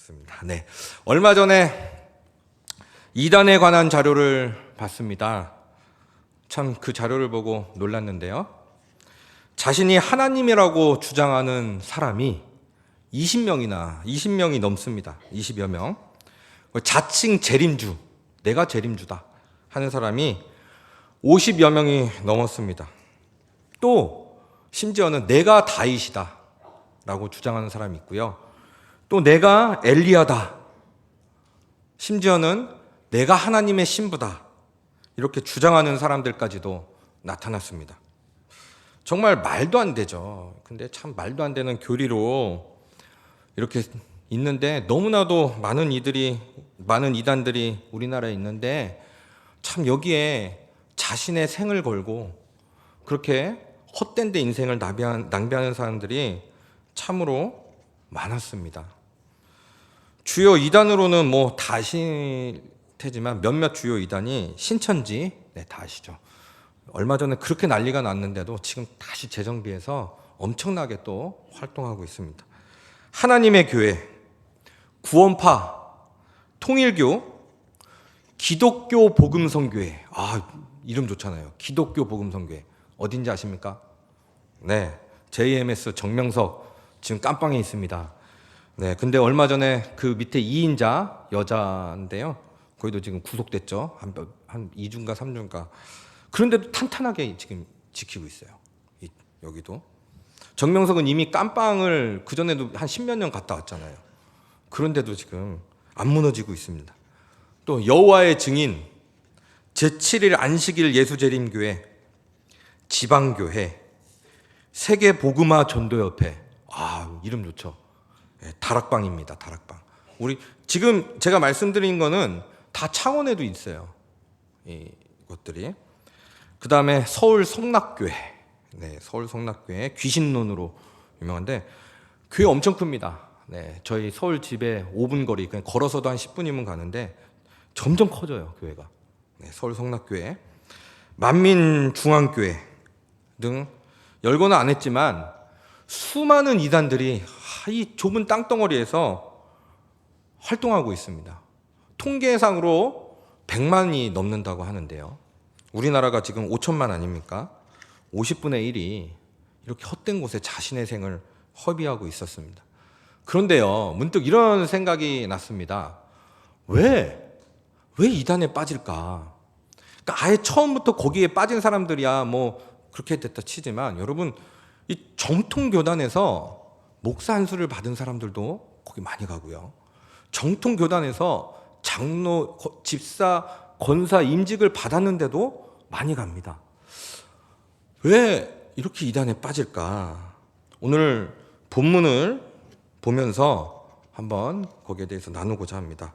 그렇습니다. 네. 얼마 전에 이단에 관한 자료를 봤습니다. 참 그 자료를 보고 놀랐는데요. 자신이 하나님이라고 주장하는 사람이 20명이 넘습니다. 20여 명. 자칭 재림주, 내가 재림주다 하는 사람이 50여 명이 넘었습니다. 또 심지어는 내가 다윗이다 라고 주장하는 사람이 있고요. 또 내가 엘리야다. 심지어는 내가 하나님의 신부다. 이렇게 주장하는 사람들까지도 나타났습니다. 정말 말도 안 되죠. 근데 참 말도 안 되는 교리로 이렇게 있는데 너무나도 많은 이단들이 우리나라에 있는데 참 여기에 자신의 생을 걸고 그렇게 헛된 데 인생을 낭비하는 사람들이 참으로 많았습니다. 주요 이단으로는 뭐 다 아실 테지만 몇몇 주요 이단이 신천지, 네, 다 아시죠. 얼마 전에 그렇게 난리가 났는데도 지금 다시 재정비해서 엄청나게 또 활동하고 있습니다. 하나님의 교회, 구원파, 통일교, 기독교 복음성교회. 이름 좋잖아요. 기독교 복음성교회. 어딘지 아십니까? 네, JMS 정명석 지금 깜빵에 있습니다. 네, 근데 얼마 전에 그 밑에 2인자 여자인데요. 거기도 지금 구속됐죠. 한 2주인가 3주인가. 그런데도 탄탄하게 지금 지키고 있어요. 여기도. 정명석은 이미 깜빵을 그전에도 한 10몇 년 갔다 왔잖아요. 그런데도 지금 안 무너지고 있습니다. 또 여호와의 증인, 제7일 안식일 예수재림교회, 지방교회, 세계복음화 전도협회. 이름 좋죠. 다락방입니다. 다락방. 우리 지금 제가 말씀드린 거는 다 창원에도 있어요. 이것들이. 그 다음에 서울 성락교회. 네, 서울 성락교회 귀신론으로 유명한데 교회 엄청 큽니다. 네, 저희 서울 집에 5분 거리, 그냥 걸어서도 한 10분이면 가는데 점점 커져요, 교회가. 네, 서울 성락교회, 만민중앙교회 등 열거는 안 했지만 수많은 이단들이 이 좁은 땅덩어리에서 활동하고 있습니다. 통계상으로 100만이 넘는다고 하는데요. 우리나라가 지금 5천만 아닙니까? 50분의 1이 이렇게 헛된 곳에 자신의 생을 허비하고 있었습니다. 그런데요, 문득 이런 생각이 났습니다. 왜 이단에 빠질까? 그러니까 아예 처음부터 거기에 빠진 사람들이야 뭐 그렇게 됐다 치지만 여러분, 이 정통교단에서 목사 안수를 받은 사람들도 거기 많이 가고요. 정통교단에서 장로, 집사, 권사 임직을 받았는데도 많이 갑니다. 왜 이렇게 이단에 빠질까? 오늘 본문을 보면서 한번 거기에 대해서 나누고자 합니다.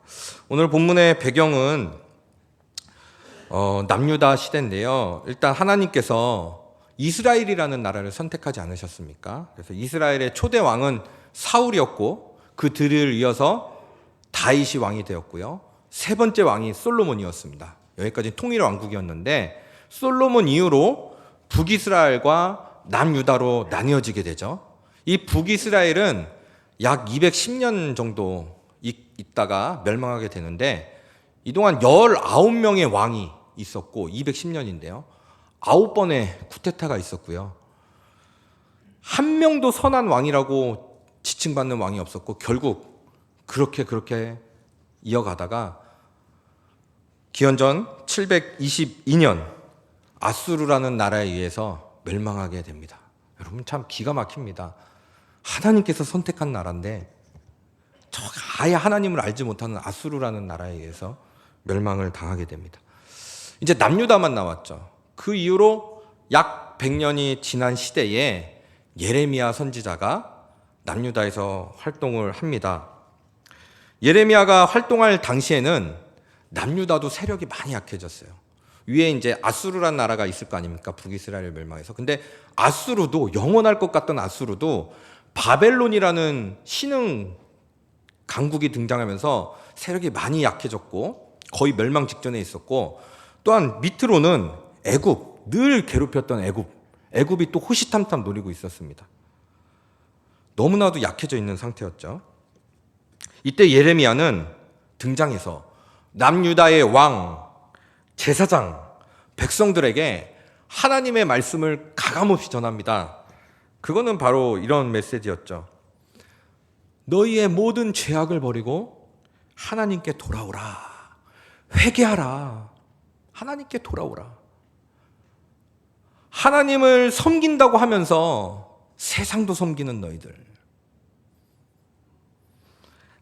오늘 본문의 배경은 남유다 시대인데요. 일단 하나님께서 이스라엘이라는 나라를 선택하지 않으셨습니까? 그래서 이스라엘의 초대 왕은 사울이었고 그 뒤를 이어서 다윗이 왕이 되었고요. 세 번째 왕이 솔로몬이었습니다. 여기까지 통일 왕국이었는데 솔로몬 이후로 북이스라엘과 남유다로 나뉘어지게 되죠. 이 북이스라엘은 약 210년 정도 있다가 멸망하게 되는데 이동안 19명의 왕이 있었고 210년인데요. 9번의 쿠데타가 있었고요. 한 명도 선한 왕이라고 지칭받는 왕이 없었고 결국 그렇게 이어가다가 기원전 722년 아수르라는 나라에 의해서 멸망하게 됩니다. 여러분 참 기가 막힙니다. 하나님께서 선택한 나라인데 아예 하나님을 알지 못하는 아수르라는 나라에 의해서 멸망을 당하게 됩니다. 이제 남유다만 남았죠. 그 이후로 약 100년이 지난 시대에 예레미야 선지자가 남유다에서 활동을 합니다. 예레미야가 활동할 당시에는 남유다도 세력이 많이 약해졌어요. 위에 이제 아수르라는 나라가 있을 거 아닙니까? 북이스라엘 멸망해서. 근데 아수르도, 영원할 것 같던 아수르도 바벨론이라는 신흥 강국이 등장하면서 세력이 많이 약해졌고 거의 멸망 직전에 있었고, 또한 밑으로는 애굽, 늘 괴롭혔던 애굽이 또 호시탐탐 노리고 있었습니다. 너무나도 약해져 있는 상태였죠. 이때 예레미야는 등장해서 남유다의 왕, 제사장, 백성들에게 하나님의 말씀을 가감없이 전합니다. 그거는 바로 이런 메시지였죠. 너희의 모든 죄악을 버리고 하나님께 돌아오라. 회개하라. 하나님께 돌아오라. 하나님을 섬긴다고 하면서 세상도 섬기는 너희들,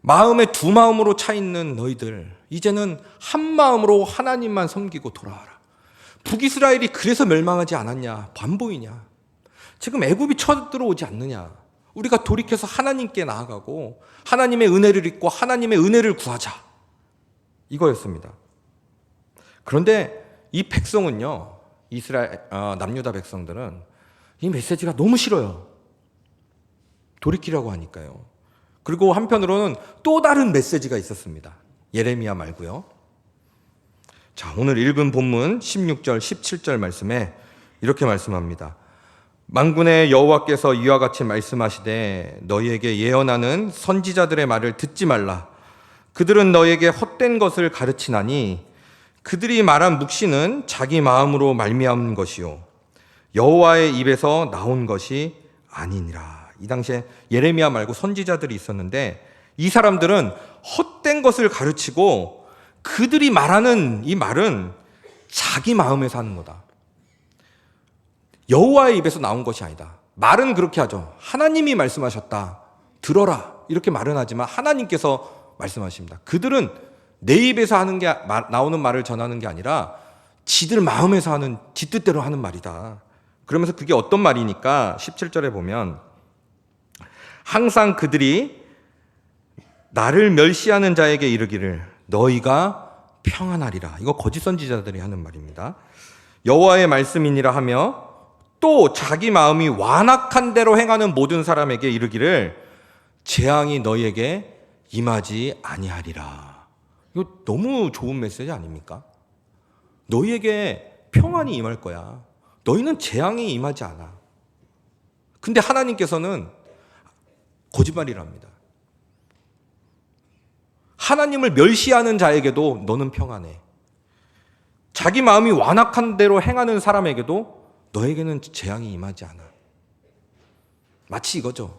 마음에 두 마음으로 차 있는 너희들, 이제는 한 마음으로 하나님만 섬기고 돌아와라. 북이스라엘이 그래서 멸망하지 않았냐? 반보이냐? 지금 애굽이 쳐들어오지 않느냐? 우리가 돌이켜서 하나님께 나아가고 하나님의 은혜를 입고 하나님의 은혜를 구하자. 이거였습니다. 그런데 이 백성은요, 남유다 백성들은 이 메시지가 너무 싫어요. 돌이키려고 하니까요. 그리고 한편으로는 또 다른 메시지가 있었습니다. 예레미야 말고요. 자, 오늘 읽은 본문 16절, 17절 말씀에 이렇게 말씀합니다. 만군의 여호와께서 이와 같이 말씀하시되 너희에게 예언하는 선지자들의 말을 듣지 말라. 그들은 너희에게 헛된 것을 가르치나니 그들이 말한 묵시는 자기 마음으로 말미암은 것이요 여호와의 입에서 나온 것이 아니니라. 이 당시에 예레미야 말고 선지자들이 있었는데 이 사람들은 헛된 것을 가르치고 그들이 말하는 이 말은 자기 마음에서 하는 거다. 여호와의 입에서 나온 것이 아니다. 말은 그렇게 하죠. 하나님이 말씀하셨다. 들어라. 이렇게 말은 하지만 하나님께서 말씀하십니다. 그들은 내 입에서 하는 게 나오는 말을 전하는 게 아니라 지들 마음에서 하는 지 뜻대로 하는 말이다. 그러면서 그게 어떤 말이니까 17절에 보면 항상 그들이 나를 멸시하는 자에게 이르기를 너희가 평안하리라. 이거 거짓 선지자들이 하는 말입니다. 여호와의 말씀이니라 하며 또 자기 마음이 완악한 대로 행하는 모든 사람에게 이르기를 재앙이 너희에게 임하지 아니하리라. 이거 너무 좋은 메시지 아닙니까? 너희에게 평안이 임할 거야. 너희는 재앙이 임하지 않아. 근데 하나님께서는 거짓말이랍니다. 하나님을 멸시하는 자에게도 너는 평안해. 자기 마음이 완악한 대로 행하는 사람에게도 너에게는 재앙이 임하지 않아. 마치 이거죠.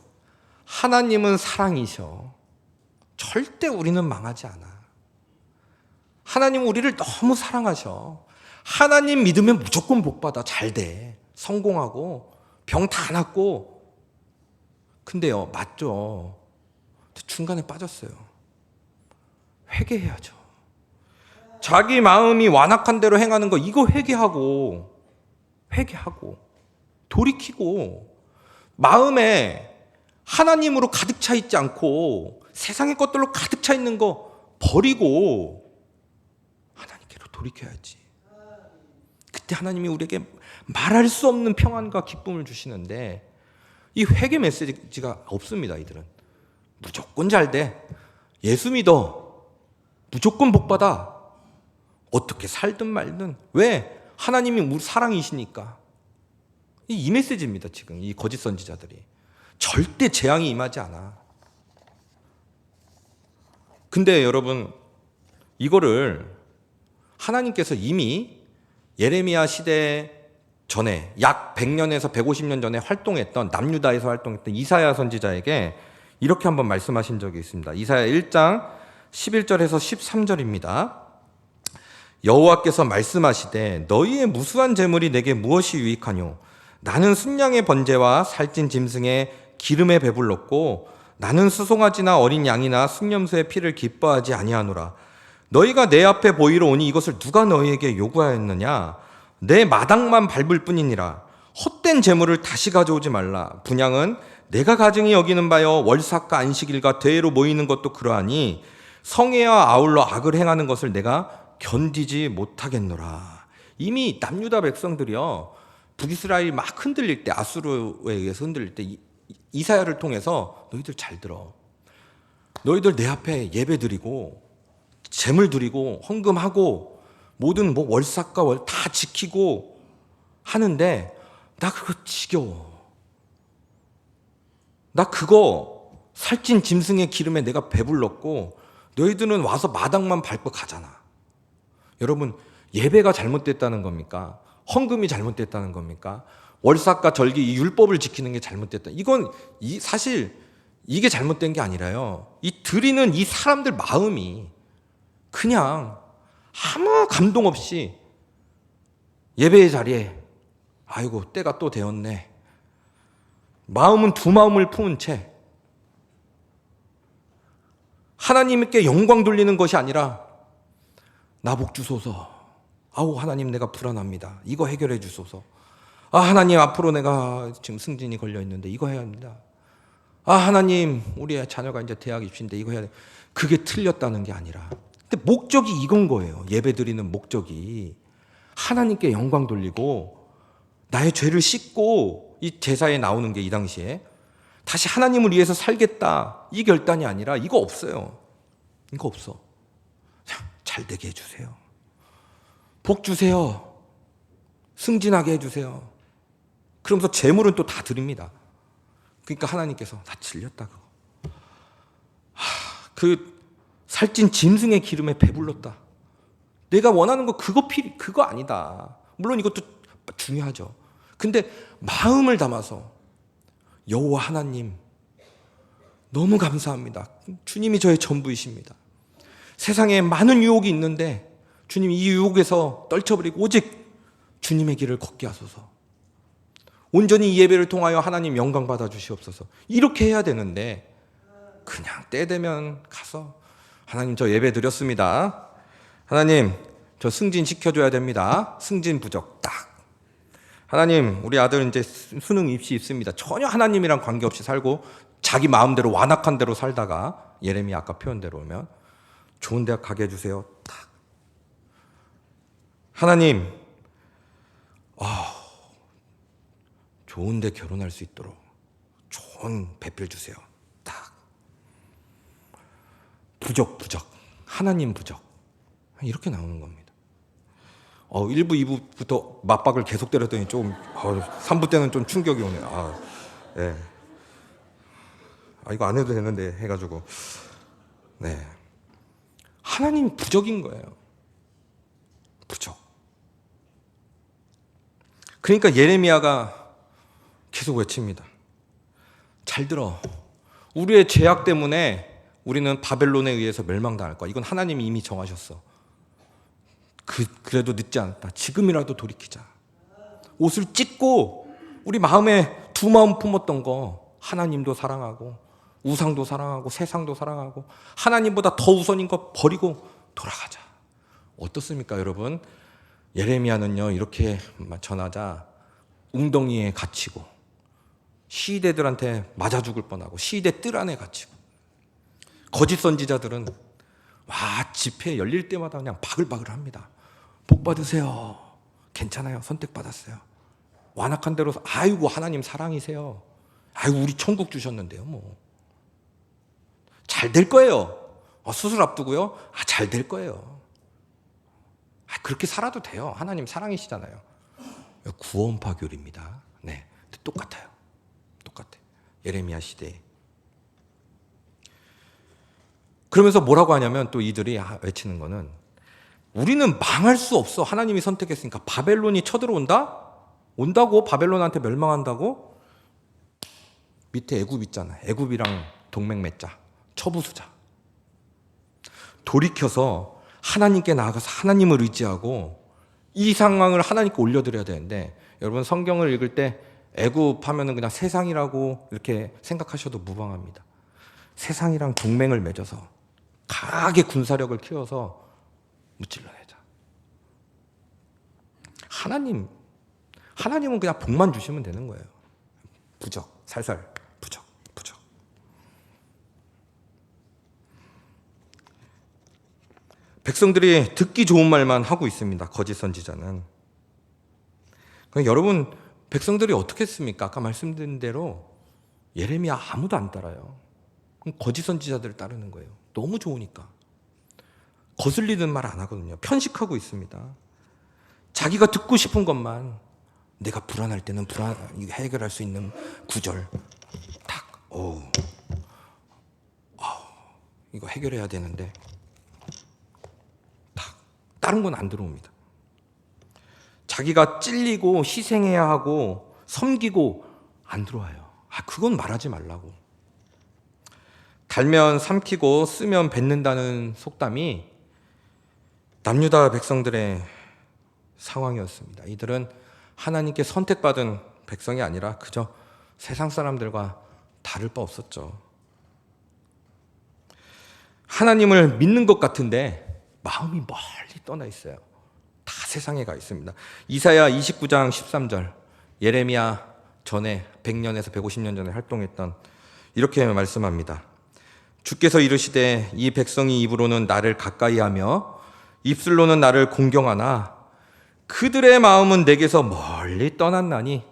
하나님은 사랑이셔. 절대 우리는 망하지 않아. 하나님은 우리를 너무 사랑하셔. 하나님 믿으면 무조건 복받아. 잘 돼. 성공하고 병 다 낫고. 근데요, 맞죠. 중간에 빠졌어요. 회개해야죠. 자기 마음이 완악한 대로 행하는 거 이거 회개하고 돌이키고 마음에 하나님으로 가득 차 있지 않고 세상의 것들로 가득 차 있는 거 버리고 하나님께로 돌이켜야지. 그때 하나님이 우리에게 말할 수 없는 평안과 기쁨을 주시는데 이 회개 메시지가 없습니다. 이들은 무조건 잘 돼. 예수 믿어. 무조건 복받아. 어떻게 살든 말든. 왜? 하나님이 우리 사랑이시니까. 이 메시지입니다. 지금 이 거짓 선지자들이. 절대 재앙이 임하지 않아. 근데 여러분, 이거를 하나님께서 이미 예레미야 시대 전에 약 100년에서 150년 전에 활동했던 남유다에서 활동했던 이사야 선지자에게 이렇게 한번 말씀하신 적이 있습니다. 이사야 1장 11절에서 13절입니다. 여호와께서 말씀하시되 너희의 무수한 재물이 내게 무엇이 유익하뇨? 나는 순양의 번제와 살찐 짐승의 기름에 배불렀고 나는 수송아지나 어린 양이나 순념수의 피를 기뻐하지 아니하노라. 너희가 내 앞에 보이러 오니 이것을 누가 너희에게 요구하였느냐? 내 마당만 밟을 뿐이니라. 헛된 재물을 다시 가져오지 말라. 분향은 내가 가증히 여기는 바여 월삭과 안식일과 대회로 모이는 것도 그러하니 성회와 아울러 악을 행하는 것을 내가 견디지 못하겠노라. 이미 남유다 백성들이요, 북이스라엘이 막 흔들릴 때, 아수르에 의해서 흔들릴 때 이사야를 통해서 너희들 잘 들어. 너희들 내 앞에 예배 드리고 제물 드리고 헌금하고 모든 뭐 월삭과 월 다 지키고 하는데 나 그거 지겨워. 나 그거 살찐 짐승의 기름에 내가 배불렀고 너희들은 와서 마당만 밟고 가잖아. 여러분, 예배가 잘못됐다는 겁니까? 헌금이 잘못됐다는 겁니까? 월삭과 절기 이 율법을 지키는 게 잘못됐다. 이건 사실 이게 잘못된 게 아니라요. 이 드리는 이 사람들 마음이 그냥 아무 감동 없이 예배의 자리에 아이고 때가 또 되었네. 마음은 두 마음을 품은 채 하나님께 영광 돌리는 것이 아니라 나 복 주소서. 아우 하나님 내가 불안합니다. 이거 해결해 주소서. 아 하나님 앞으로 내가 지금 승진이 걸려 있는데 이거 해야 합니다. 아 하나님 우리 자녀가 이제 대학 입시인데 이거 해야 돼. 그게 틀렸다는 게 아니라 근데 목적이 이건 거예요. 예배 드리는 목적이 하나님께 영광 돌리고 나의 죄를 씻고 이 제사에 나오는 게 이 당시에 다시 하나님을 위해서 살겠다 이 결단이 아니라 이거 없어요. 이거 없어. 잘 되게 해주세요. 복 주세요. 승진하게 해주세요. 그러면서 재물은 또 다 드립니다. 그러니까 하나님께서 다 질렸다 그거. 그 살찐 짐승의 기름에 배불렀다. 내가 원하는 거 그거 아니다. 물론 이것도 중요하죠. 근데 마음을 담아서 여호와 하나님 너무 감사합니다. 주님이 저의 전부이십니다. 세상에 많은 유혹이 있는데 주님 이 유혹에서 떨쳐버리고 오직 주님의 길을 걷게 하소서. 온전히 이 예배를 통하여 하나님 영광 받아 주시옵소서. 이렇게 해야 되는데 그냥 때 되면 가서 하나님 저 예배 드렸습니다. 하나님 저 승진 시켜줘야 됩니다. 승진 부적 딱. 하나님 우리 아들 이제 수능 입시 있습니다. 전혀 하나님이랑 관계없이 살고 자기 마음대로 완악한 대로 살다가 예레미야 아까 표현대로 오면 좋은 대학 가게 해주세요. 딱. 하나님 좋은 데 결혼할 수 있도록 좋은 배필 주세요. 딱. 부적 하나님 부적 이렇게 나오는 겁니다. 1부 2부부터 맞박을 계속 때렸더니 조금 3부 때는 좀 충격이 오네요. 네. 이거 안 해도 되는데 해가지고 네. 하나님 부적인 거예요. 부적. 그러니까 예레미야가 계속 외칩니다. 잘 들어. 우리의 죄악 때문에 우리는 바벨론에 의해서 멸망당할 거야. 이건 하나님이 이미 정하셨어. 그래도 늦지 않다. 지금이라도 돌이키자. 옷을 찢고 우리 마음에 두 마음 품었던 거 하나님도 사랑하고 우상도 사랑하고 세상도 사랑하고 하나님보다 더 우선인 거 버리고 돌아가자. 어떻습니까 여러분? 예레미야는요 이렇게 전하자 웅덩이에 갇히고 시위대들한테 맞아 죽을 뻔하고 시위대 뜰 안에 갇히고 거짓 선지자들은 집회 열릴 때마다 그냥 바글바글 합니다. 복 받으세요. 괜찮아요. 선택받았어요. 완악한 대로 아이고 하나님 사랑이세요. 아이고 우리 천국 주셨는데요. 뭐 잘 될 거예요. 수술 앞두고요. 잘 될 거예요. 그렇게 살아도 돼요. 하나님 사랑이시잖아요. 구원파 교리입니다. 네, 똑같아요. 예레미야 시대에. 그러면서 뭐라고 하냐면 또 이들이 외치는 거는 우리는 망할 수 없어. 하나님이 선택했으니까. 바벨론이 쳐들어온다? 온다고? 바벨론한테 멸망한다고? 밑에 애굽 있잖아. 애굽이랑 동맹 맺자. 처부수자. 돌이켜서 하나님께 나아가서 하나님을 의지하고 이 상황을 하나님께 올려드려야 되는데 여러분 성경을 읽을 때 애굽 하면은 그냥 세상이라고 이렇게 생각하셔도 무방합니다. 세상이랑 동맹을 맺어서 강하게 군사력을 키워서 무찔러내자. 하나님은 그냥 복만 주시면 되는 거예요. 부적, 살살 부적. 백성들이 듣기 좋은 말만 하고 있습니다. 거짓 선지자는. 여러분 백성들이 어떻게 했습니까? 아까 말씀드린 대로 예레미야 아무도 안 따라요. 거짓 선지자들을 따르는 거예요. 너무 좋으니까. 거슬리는 말 안 하거든요. 편식하고 있습니다. 자기가 듣고 싶은 것만 내가 불안할 때는 해결할 수 있는 구절 딱. 이거 해결해야 되는데 다른 건 안 들어옵니다. 자기가 찔리고 희생해야 하고 섬기고 안 들어와요. 그건 말하지 말라고. 달면 삼키고 쓰면 뱉는다는 속담이 남유다 백성들의 상황이었습니다. 이들은 하나님께 선택받은 백성이 아니라 그저 세상 사람들과 다를 바 없었죠. 하나님을 믿는 것 같은데 마음이 멀리 떠나 있어요. 다 세상에 가 있습니다. 이사야 29장 13절, 예레미야 전에 100년에서 150년 전에 활동했던 이렇게 말씀합니다. 주께서 이르시되 이 백성이 입으로는 나를 가까이하며 입술로는 나를 공경하나 그들의 마음은 내게서 멀리 떠났나니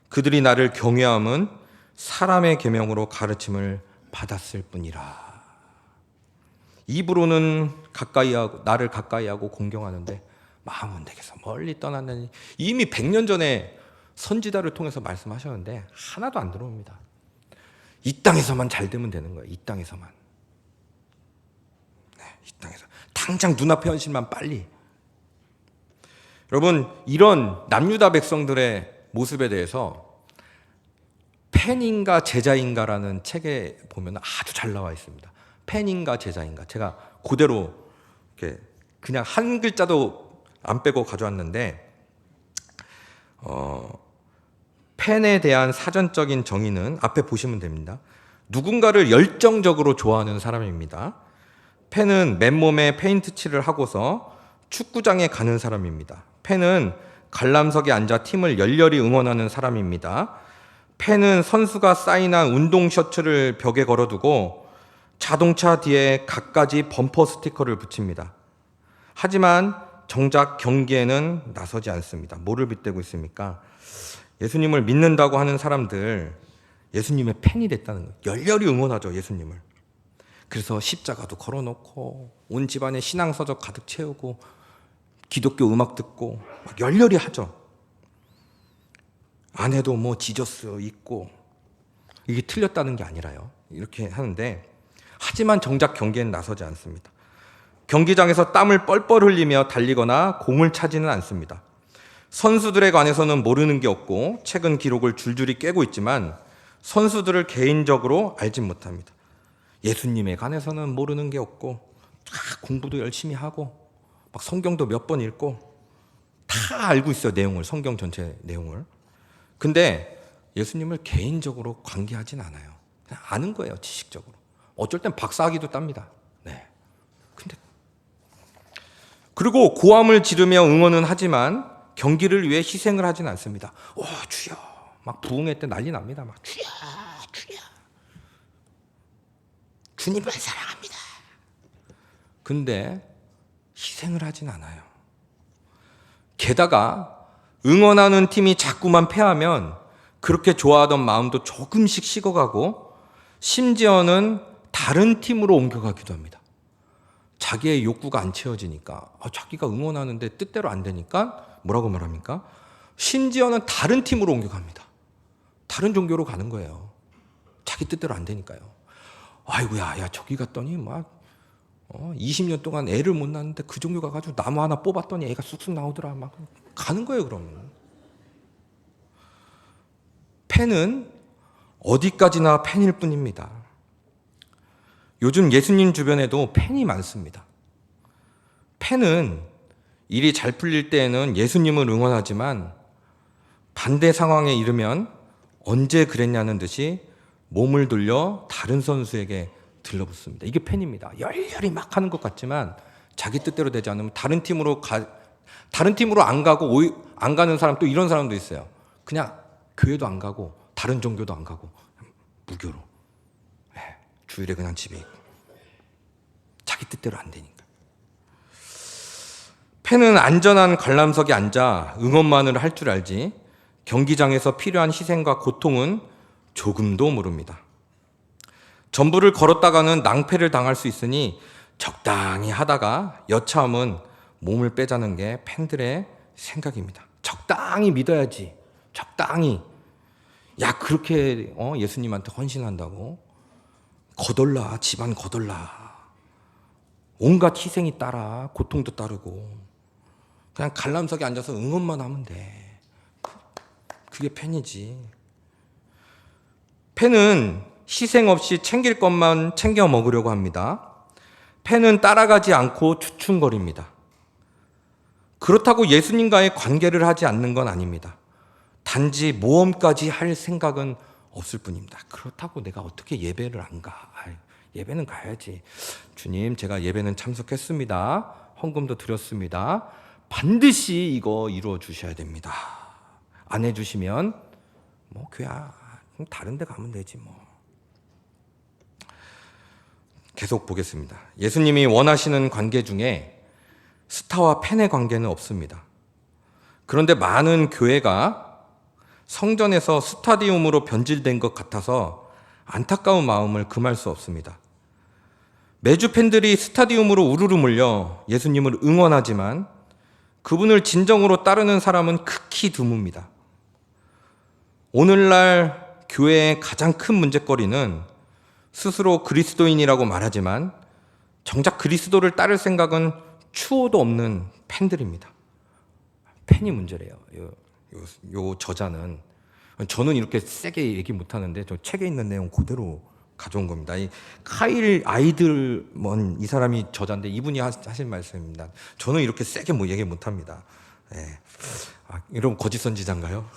그들이 나를 경외함은 사람의 계명으로 가르침을 받았을 뿐이라. 입으로는 나를 가까이하고 공경하는데 마음은 내게서 멀리 떠났나니. 이미 100년 전에 선지자를 통해서 말씀하셨는데 하나도 안 들어옵니다. 이 땅에서만 잘 되면 되는 거예요. 이 땅에서만. 이 땅에서 당장 눈앞의 현실만 빨리. 여러분, 이런 남유다 백성들의 모습에 대해서 팬인가 제자인가라는 책에 보면 아주 잘 나와 있습니다. 팬인가 제자인가. 제가 그대로 이렇게 그냥 한 글자도 안 빼고 가져왔는데, 팬에 대한 사전적인 정의는 앞에 보시면 됩니다. 누군가를 열정적으로 좋아하는 사람입니다. 팬은 맨몸에 페인트 칠을 하고서 축구장에 가는 사람입니다. 팬은 관람석에 앉아 팀을 열렬히 응원하는 사람입니다. 팬은 선수가 사인한 운동 셔츠를 벽에 걸어두고 자동차 뒤에 갖가지 범퍼 스티커를 붙입니다. 하지만 정작 경기에는 나서지 않습니다. 뭐를 빗대고 있습니까? 예수님을 믿는다고 하는 사람들, 예수님의 팬이 됐다는 거예요. 열렬히 응원하죠, 예수님을. 그래서 십자가도 걸어놓고 온 집안에 신앙서적 가득 채우고 기독교 음악 듣고 막 열렬히 하죠. 안에도 뭐 지저스 있고. 이게 틀렸다는 게 아니라요. 이렇게 하는데, 하지만 정작 경기에는 나서지 않습니다. 경기장에서 땀을 뻘뻘 흘리며 달리거나 공을 차지는 않습니다. 선수들에 관해서는 모르는 게 없고 최근 기록을 줄줄이 깨고 있지만 선수들을 개인적으로 알진 못합니다. 예수님에 관해서는 모르는 게 없고 공부도 열심히 하고 막 성경도 몇 번 읽고 다 알고 있어요. 내용을, 성경 전체 내용을. 근데 예수님을 개인적으로 관계하진 않아요. 그냥 아는 거예요, 지식적으로. 어쩔 땐 박사학위도 땁니다. 네. 근데 그리고 고함을 지르며 응원은 하지만 경기를 위해 희생을 하진 않습니다. 오, 주여. 막 부흥회 때 난리 납니다. 막 주여, 주여. 주님만 사랑합니다. 근데 희생을 하진 않아요. 게다가 응원하는 팀이 자꾸만 패하면 그렇게 좋아하던 마음도 조금씩 식어가고 심지어는 다른 팀으로 옮겨가기도 합니다. 자기의 욕구가 안 채워지니까, 자기가 응원하는데 뜻대로 안 되니까 뭐라고 말합니까? 심지어는 다른 팀으로 옮겨갑니다. 다른 종교로 가는 거예요. 자기 뜻대로 안 되니까요. 아이고야, 야 저기 갔더니 막 20년 동안 애를 못 낳았는데 그 종교 가가지고 나무 하나 뽑았더니 애가 쑥쑥 나오더라. 막 가는 거예요. 그러면 팬은 어디까지나 팬일 뿐입니다. 요즘 예수님 주변에도 팬이 많습니다. 팬은 일이 잘 풀릴 때에는 예수님을 응원하지만 반대 상황에 이르면 언제 그랬냐는 듯이 몸을 돌려 다른 선수에게 들러붙습니다. 이게 팬입니다. 열렬히 막 하는 것 같지만 자기 뜻대로 되지 않으면 다른 팀으로 안 가고 안 가는 사람, 또 이런 사람도 있어요. 그냥 교회도 안 가고 다른 종교도 안 가고 무교로 주일에 그냥 집에 있고 자기 뜻대로 안 되니까. 팬은 안전한 관람석에 앉아 응원만을 할 줄 알지 경기장에서 필요한 희생과 고통은 조금도 모릅니다. 전부를 걸었다가는 낭패를 당할 수 있으니 적당히 하다가 여차하면 몸을 빼자는 게 팬들의 생각입니다. 적당히 믿어야지. 적당히. 야, 그렇게 예수님한테 헌신한다고? 거덜나, 집안 거덜나. 온갖 희생이 따라, 고통도 따르고 그냥 관람석에 앉아서 응원만 하면 돼. 그게 팬이지. 팬은 희생 없이 챙길 것만 챙겨 먹으려고 합니다. 팬은 따라가지 않고 주춤거립니다. 그렇다고 예수님과의 관계를 하지 않는 건 아닙니다. 단지 모험까지 할 생각은 없을 뿐입니다. 그렇다고 내가 어떻게 예배를 안 가? 예배는 가야지. 주님, 제가 예배는 참석했습니다. 헌금도 드렸습니다. 반드시 이거 이루어 주셔야 됩니다. 안 해주시면 뭐 그야 다른 데 가면 되지 뭐. 계속 보겠습니다. 예수님이 원하시는 관계 중에 스타와 팬의 관계는 없습니다. 그런데 많은 교회가 성전에서 스타디움으로 변질된 것 같아서 안타까운 마음을 금할 수 없습니다. 매주 팬들이 스타디움으로 우르르 몰려 예수님을 응원하지만 그분을 진정으로 따르는 사람은 극히 드뭅니다. 오늘날 교회의 가장 큰 문제거리는 스스로 그리스도인이라고 말하지만 정작 그리스도를 따를 생각은 추호도 없는 팬들입니다. 팬이 문제래요. 요 저자는. 저는 이렇게 세게 얘기 못하는데 저 책에 있는 내용 그대로 가져온 겁니다. 이 카일 아이들먼 이 사람이 저자인데 이분이 하신 말씀입니다. 저는 이렇게 세게 뭐 얘기 못합니다. 네. 이런 거짓 선지자인가요?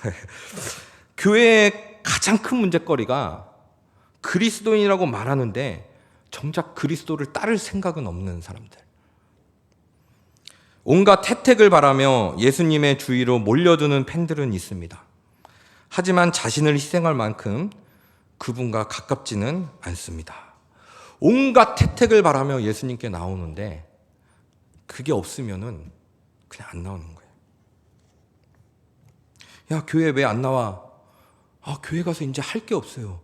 교회의 가장 큰 문제거리가 그리스도인이라고 말하는데 정작 그리스도를 따를 생각은 없는 사람들. 온갖 혜택을 바라며 예수님의 주위로 몰려드는 팬들은 있습니다. 하지만 자신을 희생할 만큼 그분과 가깝지는 않습니다. 온갖 혜택을 바라며 예수님께 나오는데 그게 없으면은 그냥 안 나오는 거예요. 야, 교회 왜 안 나와? 교회 가서 이제 할 게 없어요.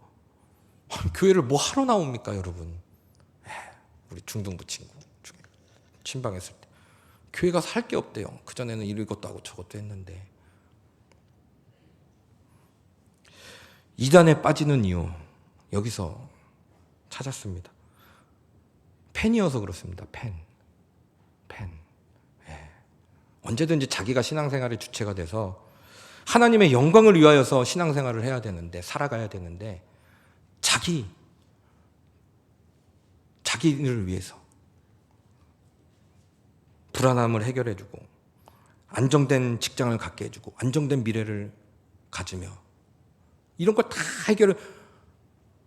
교회를 뭐 하러 나옵니까, 여러분? 우리 중등부 친구 중에 친방했을 때 교회 가서 할 게 없대요. 그전에는 이것도 하고 저것도 했는데. 이단에 빠지는 이유 여기서 찾았습니다. 팬이어서 그렇습니다. 팬. 언제든지 자기가 신앙생활의 주체가 돼서 하나님의 영광을 위하여서 신앙생활을 해야 되는데, 살아가야 되는데 자기를 위해서 불안함을 해결해주고 안정된 직장을 갖게 해주고 안정된 미래를 가지며 이런 걸 다 해결을.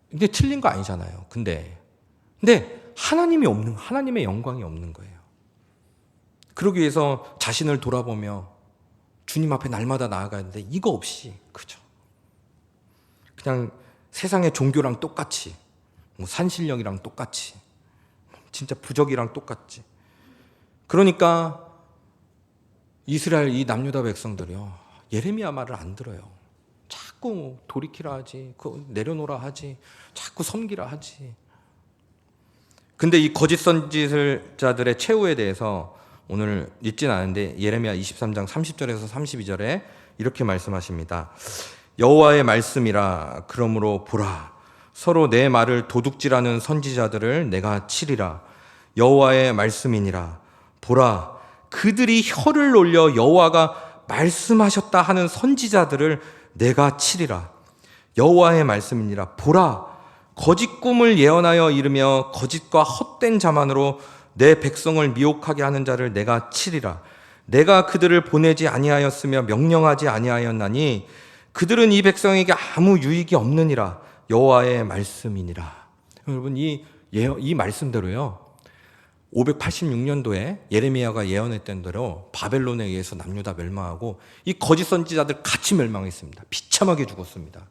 근데 틀린 거 아니잖아요. 근데 하나님이 없는, 하나님의 영광이 없는 거예요. 그러기 위해서 자신을 돌아보며 주님 앞에 날마다 나아가야 하는데 이거 없이, 그죠? 그냥 세상의 종교랑 똑같이, 뭐 산신령이랑 똑같이, 진짜 부적이랑 똑같지. 그러니까 이스라엘 이 남유다 백성들이요, 예레미야 말을 안 들어요. 자꾸 돌이키라 하지, 내려놓으라 하지, 자꾸 섬기라 하지. 근데 이 거짓 선지자들의 최후에 대해서 오늘 읽진 않은데 예레미야 23장 30절에서 32절에 이렇게 말씀하십니다. 여호와의 말씀이라. 그러므로 보라, 서로 내 말을 도둑질하는 선지자들을 내가 치리라. 여호와의 말씀이니라. 보라, 그들이 혀를 올려 여호와가 말씀하셨다 하는 선지자들을 내가 치리라. 여호와의 말씀이니라. 보라, 거짓 꿈을 예언하여 이르며 거짓과 헛된 자만으로 내 백성을 미혹하게 하는 자를 내가 치리라. 내가 그들을 보내지 아니하였으며 명령하지 아니하였나니 그들은 이 백성에게 아무 유익이 없느니라. 여호와의 말씀이니라. 여러분, 이 말씀대로요, 586년도에 예레미야가 예언했던 대로 바벨론에 의해서 남유다 멸망하고 이 거짓 선지자들 같이 멸망했습니다. 비참하게 죽었습니다.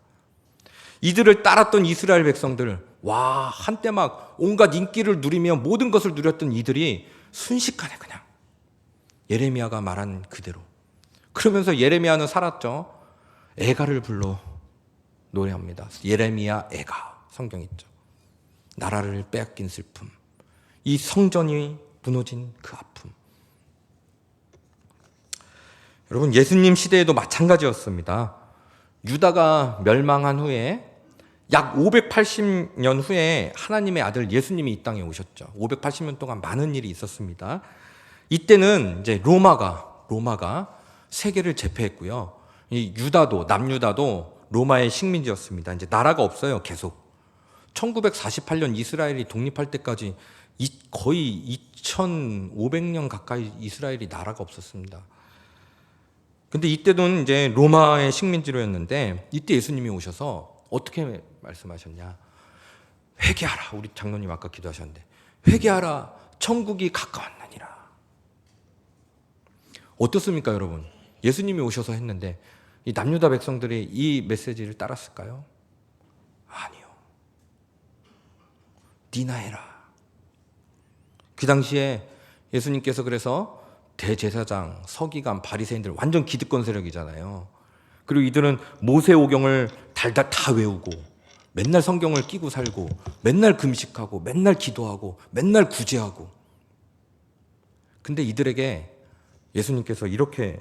이들을 따랐던 이스라엘 백성들, 와, 한때 막 온갖 인기를 누리며 모든 것을 누렸던 이들이 순식간에 그냥 예레미야가 말한 그대로. 그러면서 예레미야는 살았죠. 애가를 불러 노래합니다. 예레미야 애가, 성경 있죠. 나라를 빼앗긴 슬픔, 이 성전이 무너진 그 아픔. 여러분, 예수님 시대에도 마찬가지였습니다. 유다가 멸망한 후에 약 580년 후에 하나님의 아들 예수님이 이 땅에 오셨죠. 580년 동안 많은 일이 있었습니다. 이때는 이제 로마가 세계를 제패했고요. 이 유다도, 남유다도 로마의 식민지였습니다. 이제 나라가 없어요, 계속. 1948년 이스라엘이 독립할 때까지 거의 2500년 가까이 이스라엘이 나라가 없었습니다. 근데 이때는 이제 로마의 식민지로였는데, 이때 예수님이 오셔서 어떻게 말씀하셨냐? 회개하라. 우리 장로님 아까 기도하셨는데, 회개하라. 천국이 가까웠느니라. 어떻습니까, 여러분? 예수님이 오셔서 했는데 이 남유다 백성들이 이 메시지를 따랐을까요? 아니요. 니나 해라. 그 당시에 예수님께서 그래서 대제사장, 서기관, 바리새인들 완전 기득권 세력이잖아요. 그리고 이들은 모세오경을 달달 다 외우고 맨날 성경을 끼고 살고 맨날 금식하고 맨날 기도하고 맨날 구제하고. 근데 이들에게 예수님께서 이렇게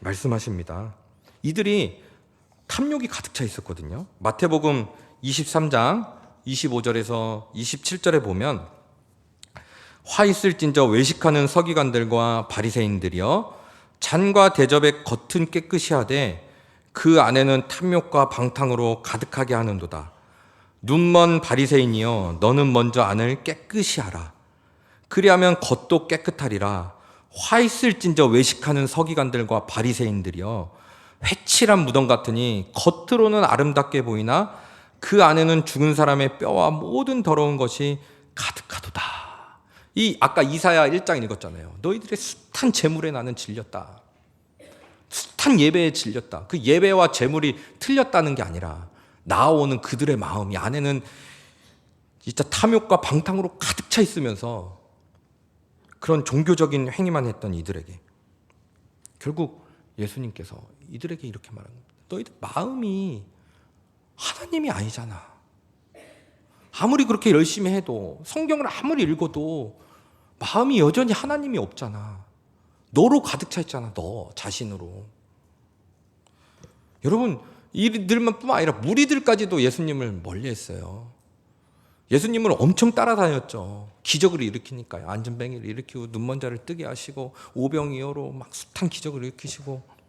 말씀하십니다. 이들이 탐욕이 가득 차 있었거든요. 마태복음 23장 25절에서 27절에 보면 화 있을진저 외식하는 서기관들과 바리새인들이여 잔과 대접의 겉은 깨끗이 하되 그 안에는 탐욕과 방탕으로 가득하게 하는도다. 눈먼 바리새인이여 너는 먼저 안을 깨끗이 하라. 그리하면 겉도 깨끗하리라. 화 있을진저 외식하는 서기관들과 바리새인들이여 회칠한 무덤 같으니 겉으로는 아름답게 보이나 그 안에는 죽은 사람의 뼈와 모든 더러운 것이 가득하도다. 이 아까 이사야 1장 읽었잖아요. 너희들의 숱한 재물에 나는 질렸다. 숱한 예배에 질렸다. 그 예배와 재물이 틀렸다는 게 아니라 나아오는 그들의 마음이 안에는 진짜 탐욕과 방탕으로 가득 차 있으면서 그런 종교적인 행위만 했던 이들에게 결국 예수님께서 이들에게 이렇게 말하는 겁니다. 너희들 마음이 하나님이 아니잖아. 아무리 그렇게 열심히 해도 성경을 아무리 읽어도 마음이 여전히 하나님이 없잖아. 너로 가득 차 있잖아. 너 자신으로. 여러분 이들만 뿐만 아니라 무리들까지도 예수님을 멀리했어요. 예수님을 엄청 따라다녔죠. 기적을 일으키니까요. 안전뱅이를 일으키고 눈먼 자를 뜨게 하시고 오병이어로 막 숱한 기적을 일으키시고.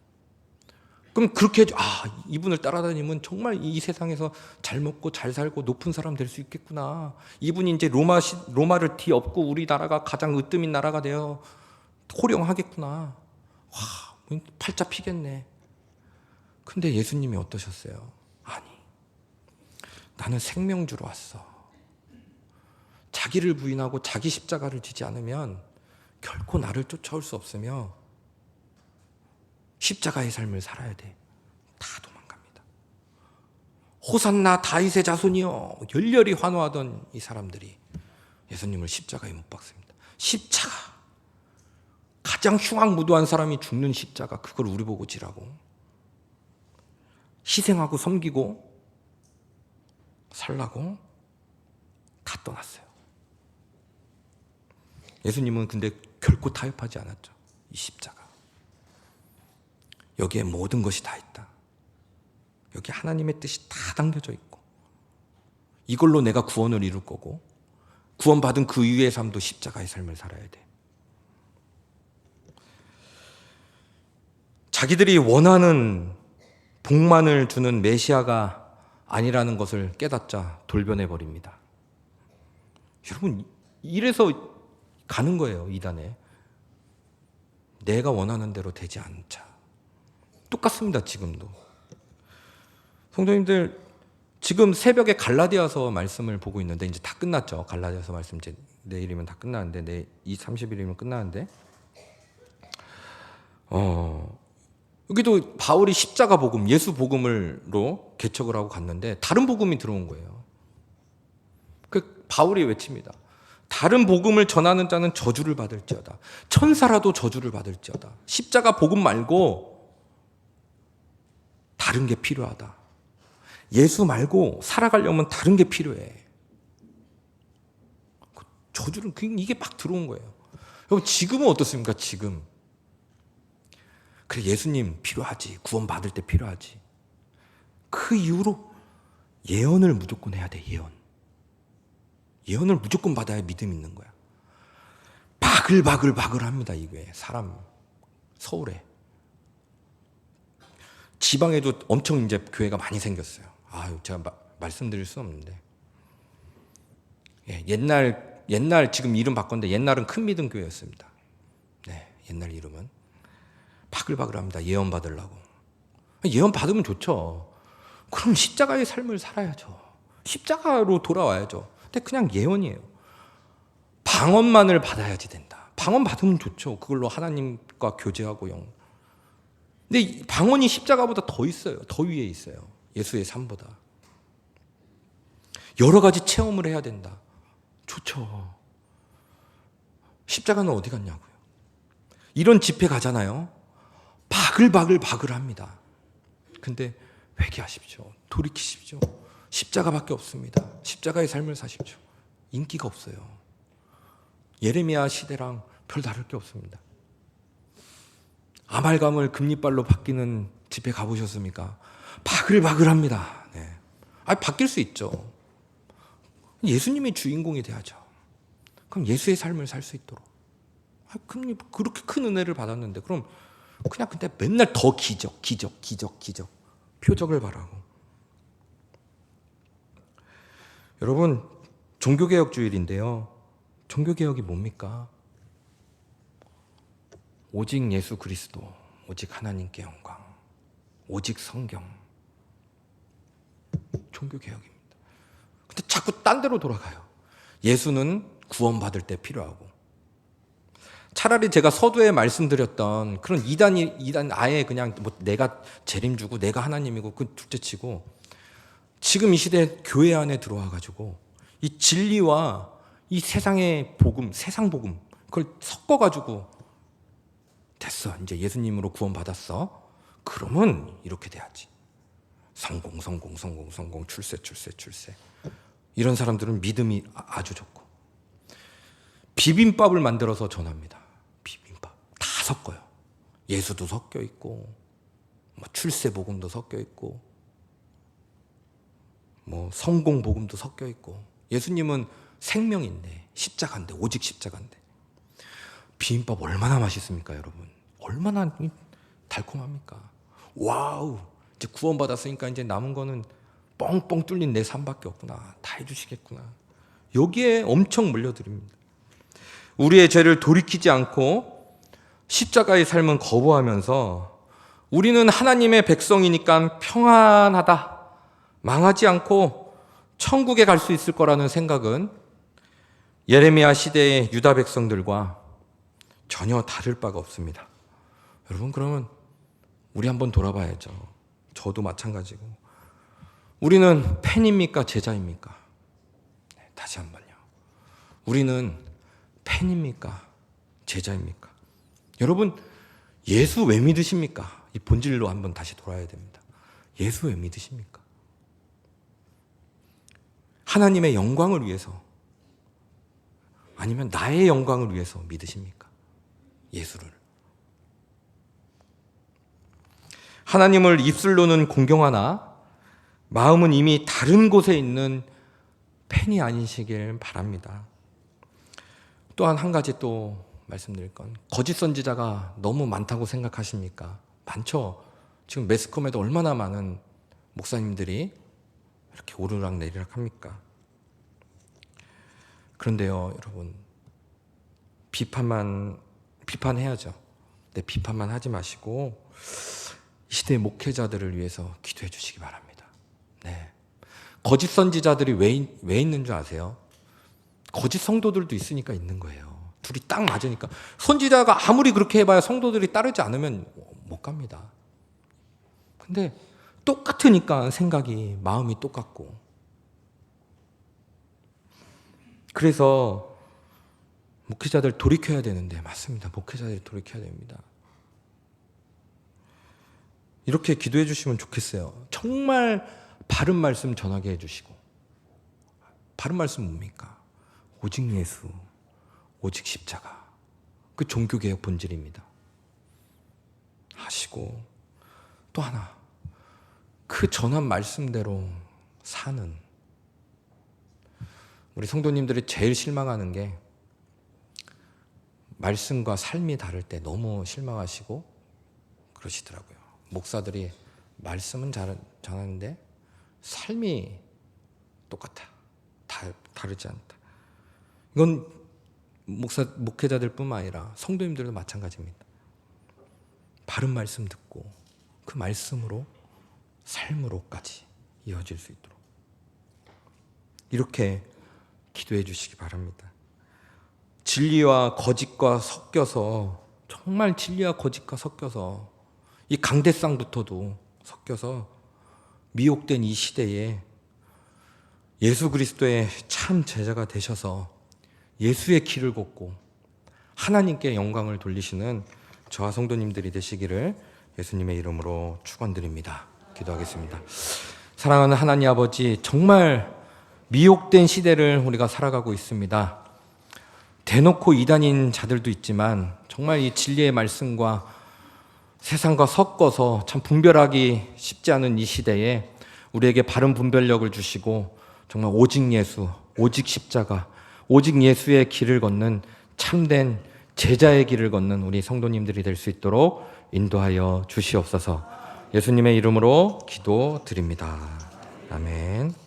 그럼 그렇게 이분을 따라다니면 정말 이 세상에서 잘 먹고 잘 살고 높은 사람 될 수 있겠구나. 이분이 이제 로마를 뒤엎고 우리나라가 가장 으뜸인 나라가 되어 호령하겠구나. 와, 팔자 피겠네. 근데 예수님이 어떠셨어요? 아니, 나는 생명 주러 왔어. 자기를 부인하고 자기 십자가를 지지 않으면 결코 나를 쫓아올 수 없으며 십자가의 삶을 살아야 돼. 다 도망갑니다. 호산나 다윗의 자손이여 열렬히 환호하던 이 사람들이 예수님을 십자가에 못 박습니다. 십자가. 가장 흉악무도한 사람이 죽는 십자가. 그걸 우리 보고 지라고. 희생하고 섬기고 살라고 다 떠났어요. 예수님은 근데 결코 타협하지 않았죠. 이 십자가. 여기에 모든 것이 다 있다. 여기 하나님의 뜻이 다 담겨져 있고 이걸로 내가 구원을 이룰 거고 구원받은 그 이후의 삶도 십자가의 삶을 살아야 돼. 자기들이 원하는 복만을 주는 메시아가 아니라는 것을 깨닫자 돌변해버립니다. 여러분 이래서 가는 거예요. 이단에. 내가 원하는 대로 되지 않자. 똑같습니다. 지금도. 성도님들 지금 새벽에 갈라디아서 말씀을 보고 있는데 이제 다 끝났죠. 갈라디아서 말씀 이제 내일이면 다 끝나는데 이 30일이면 끝나는데 여기도 바울이 십자가 복음, 예수 복음으로 개척을 하고 갔는데 다른 복음이 들어온 거예요. 그 바울이 외칩니다. 다른 복음을 전하는 자는 저주를 받을지어다. 천사라도 저주를 받을지어다. 십자가 복음 말고 다른 게 필요하다. 예수 말고 살아가려면 다른 게 필요해. 저주를 이게 막 들어온 거예요. 여러분 지금은 어떻습니까? 지금 그래 예수님 필요하지. 구원 받을 때 필요하지. 그 이후로 예언을 무조건 해야 돼. 예언을 무조건 받아야 믿음 있는 거야. 바글바글합니다. 이 교회 사람. 서울에 지방에도 엄청 이제 교회가 많이 생겼어요. 제가 말씀드릴 수 없는데, 옛날 지금 이름 바꿨는데 옛날은 큰 믿음 교회였습니다. 네, 옛날 이름은 바글바글합니다. 예언 받으려고. 예언 받으면 좋죠. 그럼 십자가의 삶을 살아야죠. 십자가로 돌아와야죠. 근데 그냥 예언이에요. 방언만을 받아야지 된다. 방언 받으면 좋죠. 그걸로 하나님과 교제하고 근데 이 방언이 십자가보다 더 있어요. 더 위에 있어요. 예수의 삶보다. 여러 가지 체험을 해야 된다. 좋죠. 십자가는 어디 갔냐고요. 이런 집회 가잖아요. 바글바글합니다. 근데 회개하십시오. 돌이키십시오. 십자가밖에 없습니다. 십자가의 삶을 사십시오. 인기가 없어요. 예레미야 시대랑 별 다를 게 없습니다. 아말감을 금리빨로 바뀌는 집회 가보셨습니까? 바글바글합니다. 네. 바뀔 수 있죠. 예수님이 주인공이 돼야죠. 그럼 예수의 삶을 살 수 있도록. 그렇게 큰 은혜를 받았는데 그럼 그냥 근데 맨날 더 기적 표적을 바라고. 여러분, 종교개혁 주일인데요. 종교개혁이 뭡니까? 오직 예수 그리스도, 오직 하나님께 영광, 오직 성경. 종교개혁입니다. 근데 자꾸 딴 데로 돌아가요. 예수는 구원받을 때 필요하고. 차라리 제가 서두에 말씀드렸던 그런 이단 아예 그냥 내가 재림주고 내가 하나님이고 그 둘째치고, 지금 이 시대 교회 안에 들어와가지고 이 진리와 이 세상의 복음, 세상 복음 그걸 섞어가지고 됐어. 이제 예수님으로 구원받았어. 그러면 이렇게 돼야지. 성공, 출세. 이런 사람들은 믿음이 아주 좋고. 비빔밥을 만들어서 전합니다. 비빔밥. 다 섞어요. 예수도 섞여 있고, 출세 복음도 섞여 있고, 성공 복음도 섞여 있고. 예수님은 생명인데, 십자가인데, 오직 십자가인데. 비빔밥 얼마나 맛있습니까, 여러분? 얼마나 달콤합니까? 와우! 이제 구원받았으니까 이제 남은 거는 뻥뻥 뚫린 내 삶밖에 없구나. 다 해주시겠구나. 여기에 엄청 물려드립니다. 우리의 죄를 돌이키지 않고 십자가의 삶은 거부하면서 우리는 하나님의 백성이니까 평안하다, 망하지 않고 천국에 갈 수 있을 거라는 생각은 예레미야 시대의 유다 백성들과 전혀 다를 바가 없습니다. 여러분, 그러면 우리 한번 돌아봐야죠. 저도 마찬가지고. 우리는 팬입니까? 제자입니까? 다시 한번요. 우리는 팬입니까? 제자입니까? 여러분, 예수 왜 믿으십니까? 이 본질로 한번 다시 돌아야 됩니다. 예수 왜 믿으십니까? 하나님의 영광을 위해서, 아니면 나의 영광을 위해서 믿으십니까? 예수를. 하나님을 입술로는 공경하나 마음은 이미 다른 곳에 있는 팬이 아니시길 바랍니다. 또한 한 가지 또 말씀드릴 건, 거짓 선지자가 너무 많다고 생각하십니까? 많죠. 지금 매스컴에도 얼마나 많은 목사님들이 이렇게 오르락 내리락 합니까? 그런데요, 여러분, 비판해야죠. 근데 비판만 하지 마시고 이 시대의 목회자들을 위해서 기도해 주시기 바랍니다. 네. 거짓 선지자들이 왜 있는 줄 아세요? 거짓 성도들도 있으니까 있는 거예요. 둘이 딱 맞으니까. 선지자가 아무리 그렇게 해봐야 성도들이 따르지 않으면 못 갑니다. 근데 똑같으니까 생각이, 마음이 똑같고. 그래서 목회자들 돌이켜야 되는데, 맞습니다. 목회자들이 돌이켜야 됩니다. 이렇게 기도해 주시면 좋겠어요. 정말 바른 말씀 전하게 해주시고. 바른 말씀 뭡니까? 오직 예수, 오직 십자가. 그 종교개혁 본질입니다. 하시고, 또 하나, 그 전한 말씀대로 사는, 우리 성도님들이 제일 실망하는 게 말씀과 삶이 다를 때 너무 실망하시고 그러시더라고요. 목사들이 말씀은 잘하는데 삶이 똑같아. 다르지 않다. 이건 목회자들뿐만 아니라 성도님들도 마찬가지입니다. 바른 말씀 듣고 그 말씀으로 삶으로까지 이어질 수 있도록 이렇게 기도해 주시기 바랍니다. 진리와 거짓과 섞여서, 정말 진리와 거짓과 섞여서, 이 강대상부터도 섞여서 미혹된 이 시대에 예수 그리스도의 참 제자가 되셔서 예수의 길을 걷고 하나님께 영광을 돌리시는 저와 성도님들이 되시기를 예수님의 이름으로 축원드립니다. 기도하겠습니다. 사랑하는 하나님 아버지, 정말 미혹된 시대를 우리가 살아가고 있습니다. 대놓고 이단인 자들도 있지만 정말 이 진리의 말씀과 세상과 섞어서 참 분별하기 쉽지 않은 이 시대에 우리에게 바른 분별력을 주시고 정말 오직 예수, 오직 십자가, 오직 예수의 길을 걷는 참된 제자의 길을 걷는 우리 성도님들이 될 수 있도록 인도하여 주시옵소서. 예수님의 이름으로 기도드립니다. 아멘.